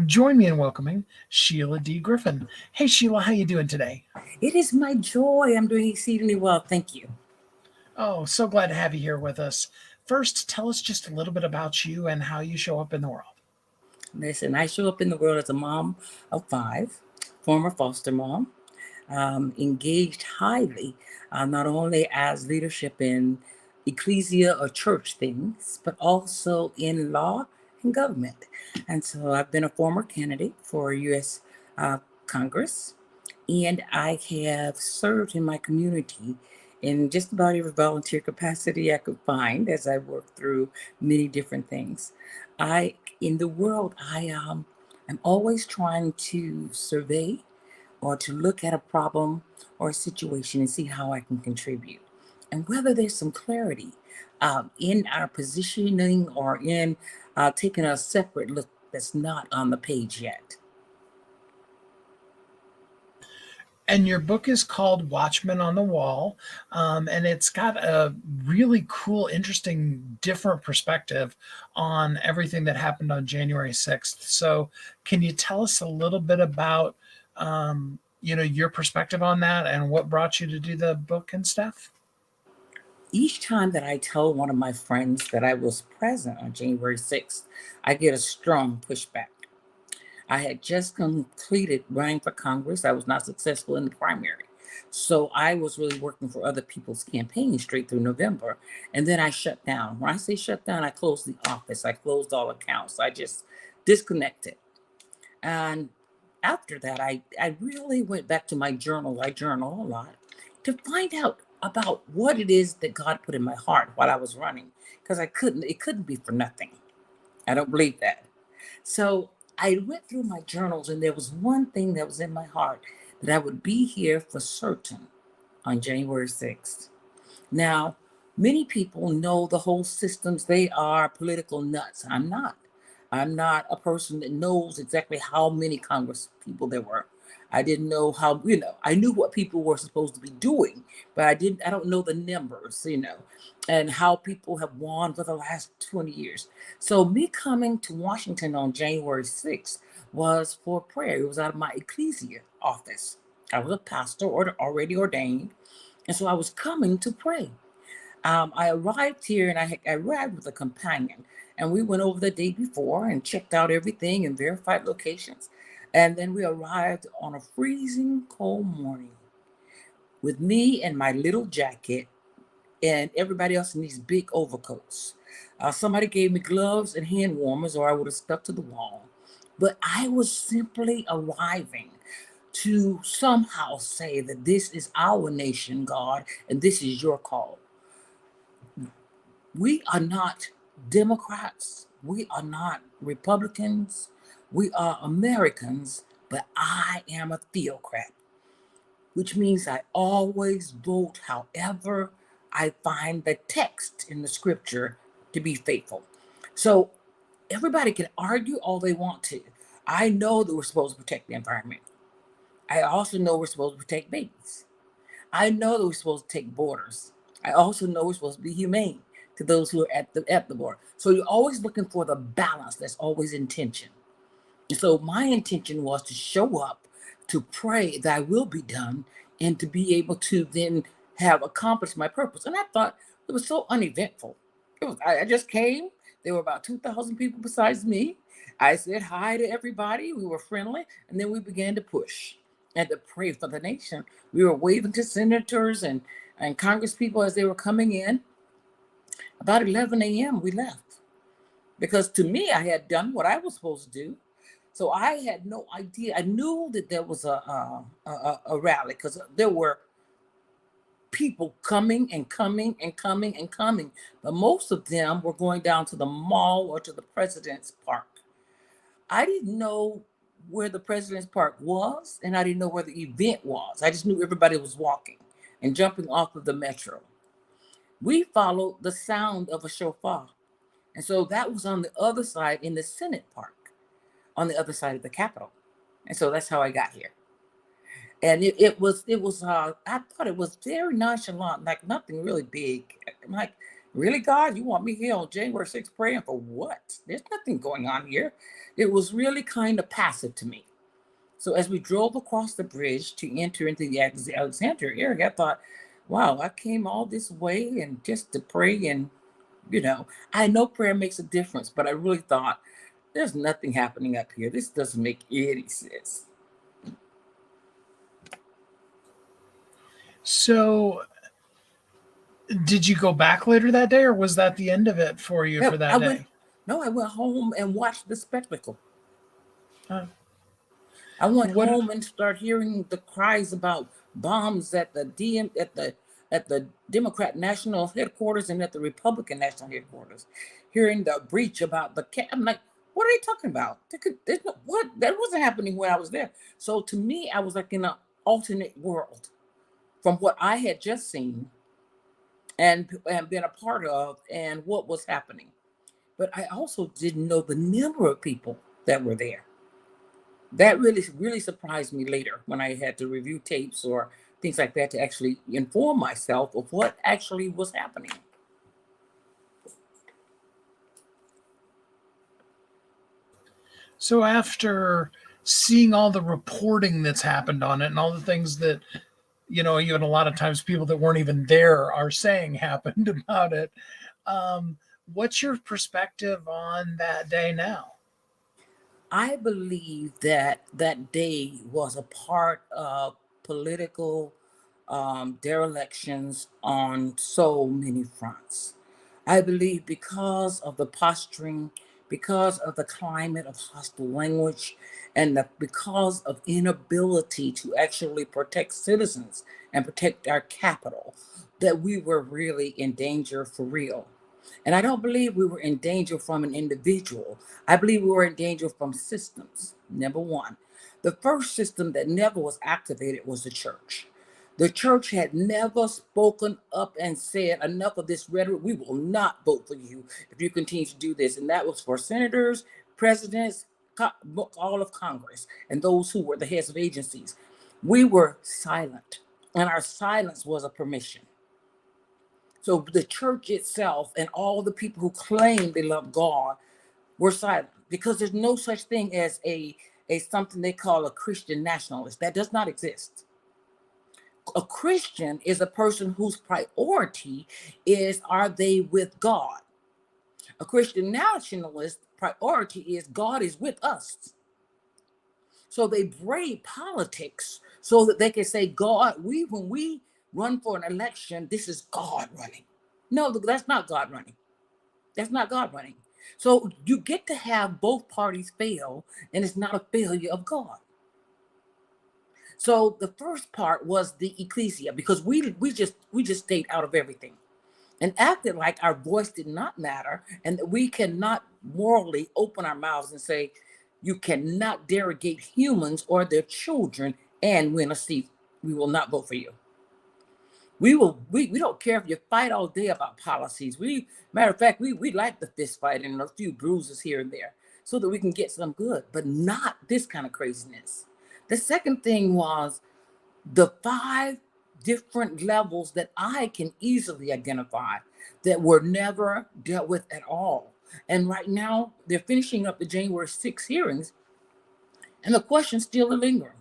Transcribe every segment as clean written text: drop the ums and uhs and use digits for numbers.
Join me in welcoming Sheila D Griffin. Hey Sheila, how you doing today? It is my joy. I'm doing exceedingly well. Thank you. Oh, so glad to have you here with us. First, tell us just a little bit about you and how you show up in the world. Listen, I show up in the world as a mom of five, former foster mom, engaged highly, not only as leadership in ecclesia or church things, but also in law and government. And so I've been a former candidate for U.S. Congress, and I have served in my community in just about every volunteer capacity I could find as I worked through many different things. In the world, I'm always trying to survey or to look at a problem or a situation and see how I can contribute. And whether there's some clarity in our positioning or in taking a separate look that's not on the page yet. And your book is called Watchman on the Wall, and it's got a really cool, interesting, different perspective on everything that happened on January 6th. So, can you tell us a little bit about, your perspective on that and what brought you to do the book and stuff? Each time that I tell one of my friends that I was present on January 6th, I get a strong pushback. I had just completed running for Congress. I was not successful in the primary. So I was really working for other people's campaigns straight through November. And then I shut down. When I say shut down, I closed the office, I closed all accounts, I just disconnected. And after that, I really went back to my journal. I journal a lot to find out about what it is that God put in my heart while I was running. Because it couldn't be for nothing. I don't believe that. So I went through my journals, and there was one thing that was in my heart that I would be here for certain on January 6th. Now, many people know the whole systems, they are political nuts. I'm not. I'm not a person that knows exactly how many Congress people there were. I didn't know how, I knew what people were supposed to be doing, but I don't know the numbers, and how people have won for the last 20 years. So me coming to Washington on January 6th was for prayer. It was out of my ecclesia office. I was a pastor already ordained. And so I was coming to pray. I arrived here, and I arrived with a companion, and we went over the day before and checked out everything and verified locations. And then we arrived on a freezing cold morning with me and my little jacket and everybody else in these big overcoats. Somebody gave me gloves and hand warmers, or I would have stuck to the wall. But I was simply arriving to somehow say that this is our nation, God, and this is your call. We are not Democrats. We are not Republicans. We are Americans, but I am a theocrat, which means I always vote however I find the text in the scripture to be faithful. So everybody can argue all they want to. I know that we're supposed to protect the environment. I also know we're supposed to protect babies. I know that we're supposed to take borders. I also know we're supposed to be humane to those who are at the border. So you're always looking for the balance. That's always intention. And so my intention was to show up, to pray thy will be done, and to be able to then have accomplished my purpose. And I thought it was so uneventful. I just came. There were about 2,000 people besides me. I said hi to everybody. We were friendly. And then we began to push and to pray for the nation. We were waving to senators and Congress people as they were coming in. About 11 a.m., we left. Because to me, I had done what I was supposed to do. So I had no idea. I knew that there was a rally because there were people coming and coming and coming and coming. But most of them were going down to the mall or to the President's Park. I didn't know where the President's Park was, and I didn't know where the event was. I just knew everybody was walking and jumping off of the metro. We followed the sound of a shofar. And so that was on the other side in the Senate Park, on the other side of the Capitol. And so that's how I got here. And I thought it was very nonchalant, like nothing really big. Like, Really, God, you want me here on January 6th praying for what? There's nothing going on here. It was really kind of passive to me. So as we drove across the bridge to enter into the Alexandria area, I thought, wow, I came all this way and just to pray. And, I know prayer makes a difference, but I really thought there's nothing happening up here. This doesn't make any sense. So, did you go back later that day, or was that the end of it for you for that day? I went home and watched the spectacle. Uh, I went home and started hearing the cries about bombs at the Democrat national headquarters and at the Republican national headquarters. Hearing the breach about I'm like, what are they talking about? That wasn't happening when I was there. So to me, I was like in an alternate world from what I had just seen and been a part of and what was happening. But I also didn't know the number of people that were there. That really surprised me later when I had to review tapes or things like that to actually inform myself of what actually was happening. So after seeing all the reporting that's happened on it and all the things that, even a lot of times people that weren't even there are saying happened about it, what's your perspective on that day now? I believe that that day was a part of political derelictions on so many fronts. I believe because of the posturing, because of the climate of hostile language, and because of inability to actually protect citizens and protect our capital, that we were really in danger for real. And I don't believe we were in danger from an individual. I believe we were in danger from systems. Number one, the first system that never was activated was the church. The church had never spoken up and said, enough of this rhetoric. We will not vote for you if you continue to do this. And that was for senators, presidents, all of Congress, and those who were the heads of agencies. We were silent, and our silence was a permission. So the church itself and all the people who claim they love God were silent because there's no such thing as a something they call a Christian nationalist. That does not exist. A Christian is a person whose priority is, are they with God? A Christian nationalist priority is, God is with us. So they brave politics so that they can say, God, when we run for an election, this is God running. No, that's not God running. That's not God running. So you get to have both parties fail, and it's not a failure of God. So the first part was the ecclesia, because we just stayed out of everything and acted like our voice did not matter and that we cannot morally open our mouths and say, you cannot derogate humans or their children and win a seat. We will not vote for you. We don't care if you fight all day about policies. Matter of fact, we like the fist fight and a few bruises here and there so that we can get some good, but not this kind of craziness. The second thing was the 5 different levels that I can easily identify that were never dealt with at all. And right now they're finishing up the January 6 hearings and the questions still are lingering.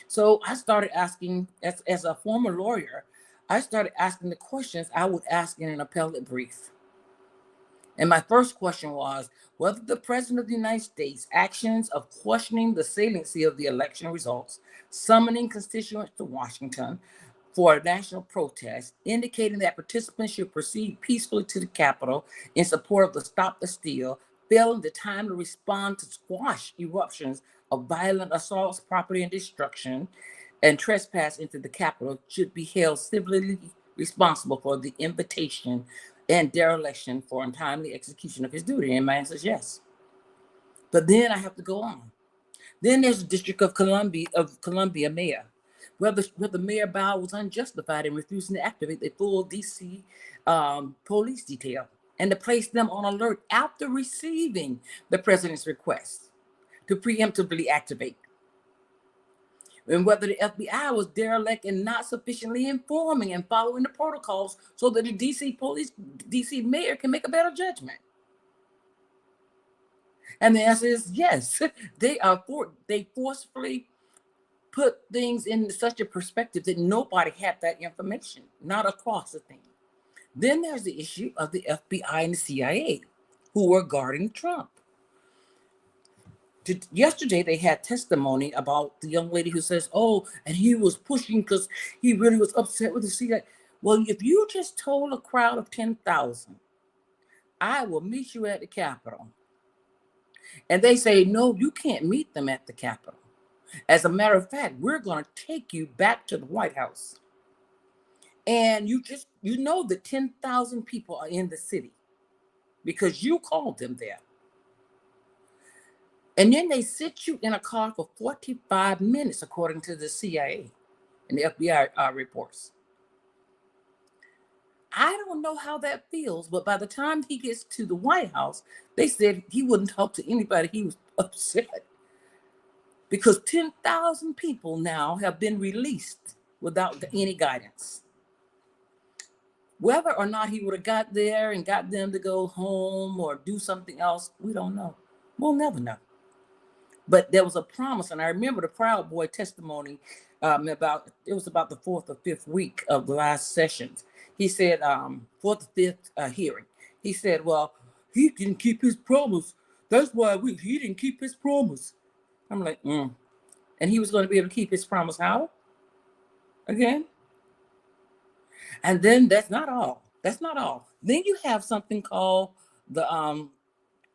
So I started asking, as a former lawyer, I started asking the questions I would ask in an appellate brief. And my first question was whether the President of the United States' actions of questioning the saliency of the election results, summoning constituents to Washington for a national protest, indicating that participants should proceed peacefully to the Capitol in support of the Stop the Steal, failing the time to respond to squash eruptions of violent assaults, property and destruction, and trespass into the Capitol, should be held civilly responsible for the invitation and dereliction for untimely execution of his duty. And my answer is yes. But then I have to go on. Then there's the District of Columbia mayor, where the mayor Bow was unjustified in refusing to activate the full DC police detail and to place them on alert after receiving the president's request to preemptively activate. and whether the FBI was derelict and not sufficiently informing and following the protocols so that the DC mayor can make a better judgment. And the answer is yes. They forcefully put things in such a perspective that nobody had that information, not across the thing. Then there's the issue of the FBI and the CIA, who were guarding Trump. Yesterday, they had testimony about the young lady who says, oh, and he was pushing because he really was upset with the CIA. Well, if you just told a crowd of 10,000, I will meet you at the Capitol. And they say, no, you can't meet them at the Capitol. As a matter of fact, we're going to take you back to the White House. And you know that 10,000 people are in the city because you called them there. And then they sit you in a car for 45 minutes, according to the CIA and the FBI reports. I don't know how that feels, but by the time he gets to the White House, they said he wouldn't talk to anybody. He was upset because 10,000 people now have been released without any guidance. Whether or not he would have got there and got them to go home or do something else, we don't know. We'll never know. But there was a promise, and I remember the Proud Boy testimony about the fourth or fifth week of the last sessions. He said, fourth or fifth hearing. He said, well, he didn't keep his promise. That's why he didn't keep his promise. I'm like, And he was going to be able to keep his promise how? Again? And then that's not all. That's not all. Then you have something called the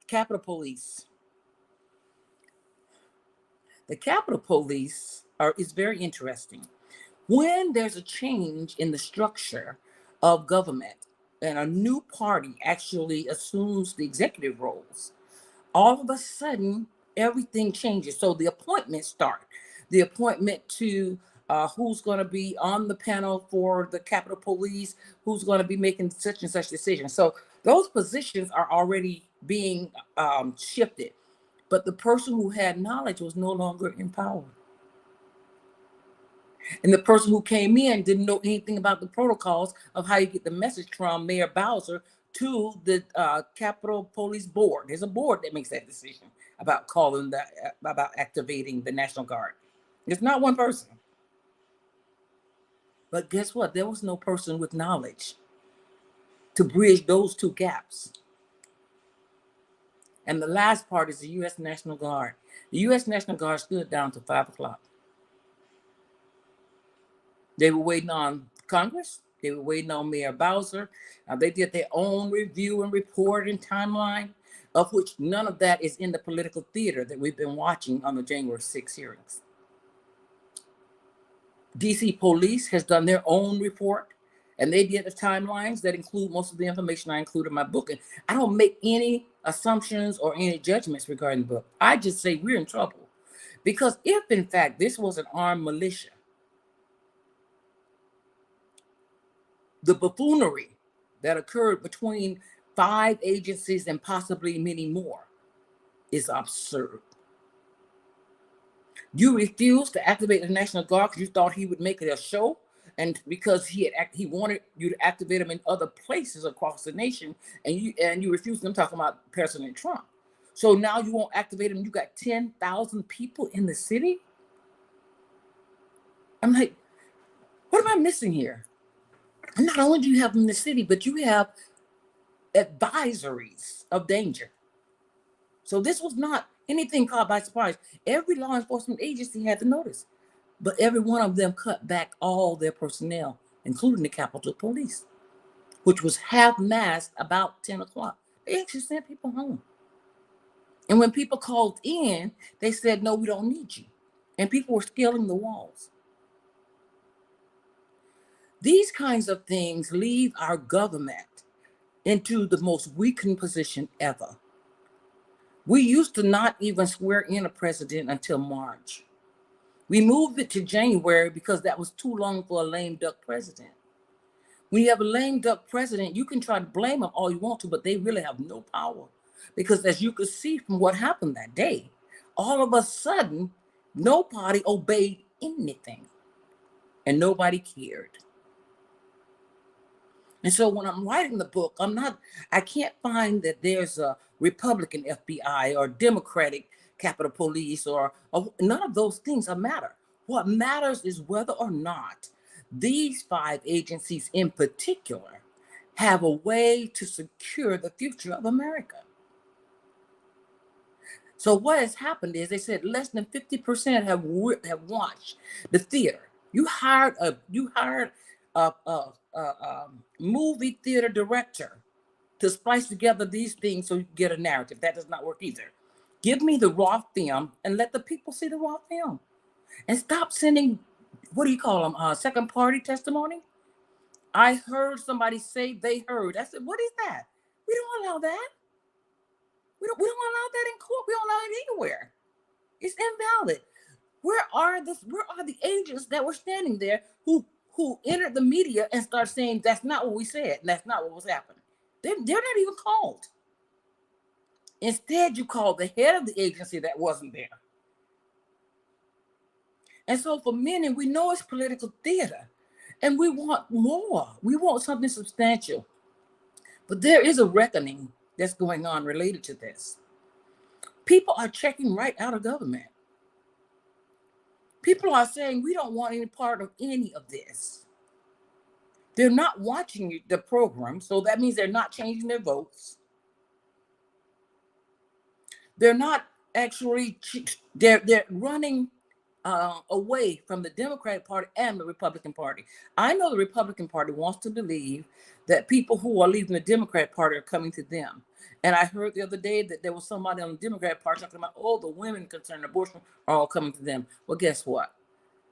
Capitol Police. The Capitol Police is very interesting. When there's a change in the structure of government and a new party actually assumes the executive roles, all of a sudden, everything changes. So the appointments start. The appointment to who's going to be on the panel for the Capitol Police, who's going to be making such and such decisions. So those positions are already being shifted. But the person who had knowledge was no longer in power. And the person who came in didn't know anything about the protocols of how you get the message from Mayor Bowser to the Capitol Police Board. There's a board that makes that decision about about activating the National Guard. It's not one person. But guess what? There was no person with knowledge to bridge those two gaps. And the last part is the U.S. National Guard. The U.S. National Guard stood down to 5 o'clock. They were waiting on Congress. They were waiting on Mayor Bowser. They did their own review and report and timeline, of which none of that is in the political theater that we've been watching on the January 6 hearings. DC Police has done their own report, and they did the timelines that include most of the information I include in my book. And I don't make any assumptions or any judgments regarding the book. I just say we're in trouble. Because if, in fact, this was an armed militia, the buffoonery that occurred between 5 agencies and possibly many more is absurd. You refused to activate the National Guard because you thought he would make it a show, and because he wanted you to activate him in other places across the nation, and you refused them, talking about President Trump. So now you won't activate him. You got 10,000 people in the city. I'm like, what am I missing here? And not only do you have them in the city, but you have advisories of danger. So this was not anything caught by surprise. Every law enforcement agency had to notice, but every one of them cut back all their personnel, including the Capitol Police, which was half-mast about 10 o'clock. They actually sent people home. And when people called in, they said, no, we don't need you. And people were scaling the walls. These kinds of things leave our government into the most weakened position ever. We used to not even swear in a president until March. We moved it to January because that was too long for a lame duck president. When you have a lame duck president, you can try to blame them all you want to, but they really have no power. Because as you could see from what happened that day, all of a sudden, nobody obeyed anything, and nobody cared. And so when I'm writing the book, I can't find that there's a Republican FBI or Democratic Capitol Police or none of those things matter. What matters is whether or not these 5 agencies in particular have a way to secure the future of America. So what has happened is they said less than 50% have watched the theater. You hired a movie theater director to splice together these things so you can get a narrative. That does not work either. Give me the raw film and let the people see the raw film, and stop sending, what do you call them, second party testimony. I heard somebody say they heard. I said, what is that? We don't allow that. We don't allow that in court. We don't allow it anywhere. It's invalid. Where are the agents that were standing there who entered the media and started saying that's not what we said and that's not what was happening? They're not even called. Instead, you called the head of the agency that wasn't there. And so for many, we know it's political theater and we want more. We want something substantial. But there is a reckoning that's going on related to this. People are checking right out of government. People are saying we don't want any part of any of this. They're not watching the program, so that means they're not changing their votes. They're not actually, they're running away from the Democratic Party and the Republican Party. I know the Republican Party wants to believe that people who are leaving the Democratic Party are coming to them. And I heard the other day that there was somebody on the Democratic Party talking about, oh, the women concerned abortion are all coming to them. Well, guess what?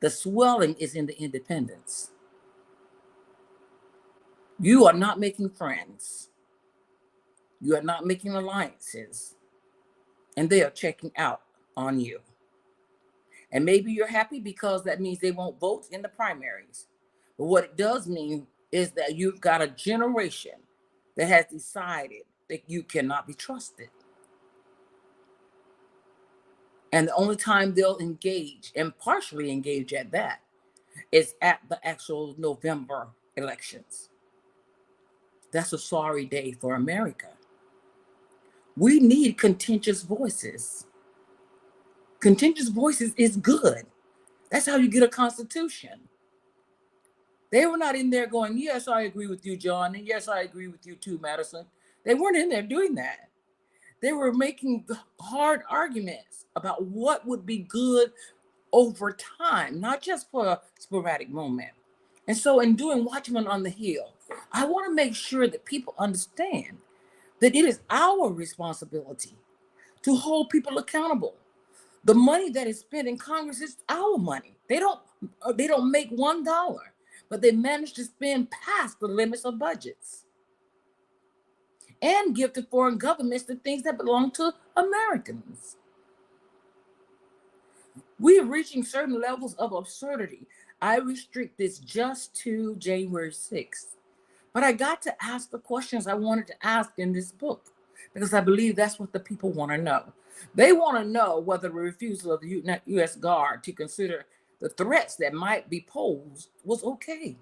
The swelling is in the independents. You are not making friends. You are not making alliances. And they are checking out on you. And maybe you're happy because that means they won't vote in the primaries. But what it does mean is that you've got a generation that has decided that you cannot be trusted. And the only time they'll engage, and partially engage at that, is at the actual November elections. That's a sorry day for America. We need contentious voices. Contentious voices is good. That's how you get a constitution. They were not in there going, yes, I agree with you, John, and yes, I agree with you too, Madison. They weren't in there doing that. They were making hard arguments about what would be good over time, not just for a sporadic moment. And so in doing Watchman on the Hill, I want to make sure that people understand that it is our responsibility to hold people accountable. The money that is spent in Congress is our money. They don't make $1, but they manage to spend past the limits of budgets and give to foreign governments the things that belong to Americans. We are reaching certain levels of absurdity. I restrict this just to January 6th. But I got to ask the questions I wanted to ask in this book because I believe that's what the people want to know. They want to know whether the refusal of the U.S. Guard to consider the threats that might be posed was okay.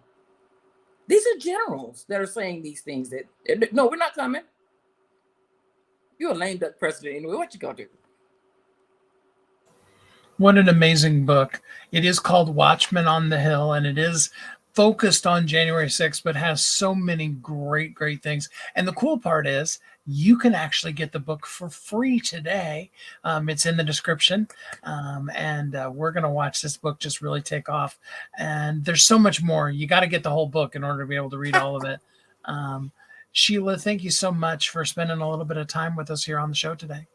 These are generals that are saying these things that, no, we're not coming. You're a lame duck president anyway. What you gonna do? What an amazing book. It is called Watchman on the Hill, and it is focused on January 6th, but has so many great things. And the cool part is you can actually get the book for free today. It's in the description. And we're going to watch this book just really take off. And there's so much more. You got to get the whole book in order to be able to read all of it. Sheila, thank you so much for spending a little bit of time with us here on the show today.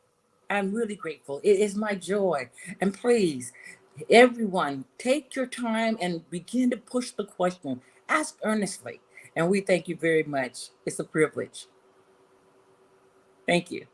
I'm really grateful. It is my joy. And please, everyone, take your time and begin to push the question. Ask earnestly. And we thank you very much. It's a privilege. Thank you.